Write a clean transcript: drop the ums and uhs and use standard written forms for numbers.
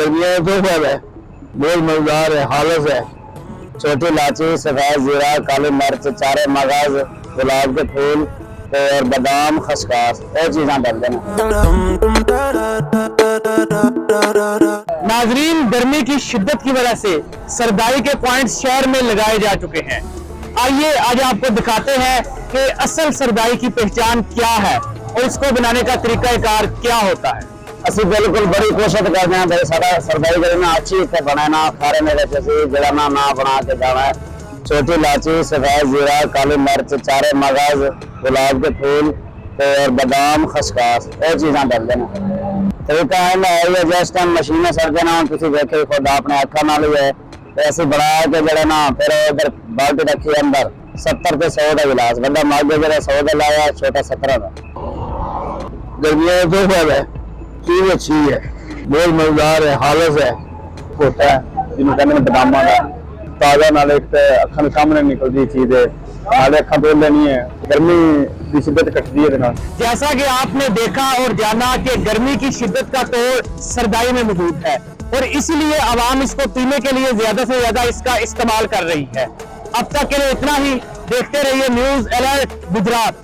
गर्मियों में तो है बहुत मजेदार है, हालत है। छोटी इलायची, सफेद जीरा, काली मिर्च, चारे मगज, गुलाब के फूल और बादाम, खसखस और चीजें डाल देना। नाजरीन, गर्मी की शिद्दत की वजह से सरदाई के पॉइंट्स शहर में लगाए जा चुके हैं। आइए आज आपको दिखाते हैं कि असल सरदाई की पहचान क्या है और इसको बनाने का तरीकाकार क्या होता है। असि बिल्कुल बड़ी कोशिश करते हैं भाई सारा सरदाई करना अच्छी तरह बनाना, खारे में जड़ाना ना बना के जाना है। छोटी इलायची, सफेद जीरा, काली मिर्च, चारे मगज, गुलाब के फूल और बादाम, खसखस और चीजें डाल देना। तरीका है जिस टाइम मशीनें सड़ देना, किसी देखे खुद अपने अखा ना लिए ऐसे बना के जड़े ना, फिर उधर बाल्टी रखी अंदर 70 से 100 का गिलास, बड़ा मागे जरा 100 का लाया, छोटा 17 का। गर्मियों में तो है चीज अच्छी है, बहुत मजेदार है, हालत है, होता है जिन्होंने कहने में बादाम का ताजा नाले अखा सामने निकलती चीज है, नाले अखा तोड़ लेनी है, गर्मी की शिद्दत कटती है। जैसा कि आपने देखा और जाना कि गर्मी की शिद्दत का तोड़ सरदाई में मौजूद है और इसीलिए आवाम इसको पीने के लिए ज्यादा से ज्यादा इसका इस्तेमाल कर रही है। अब तक के लिए इतना ही। देखते रहिए न्यूज़ अलर्ट गुजरात।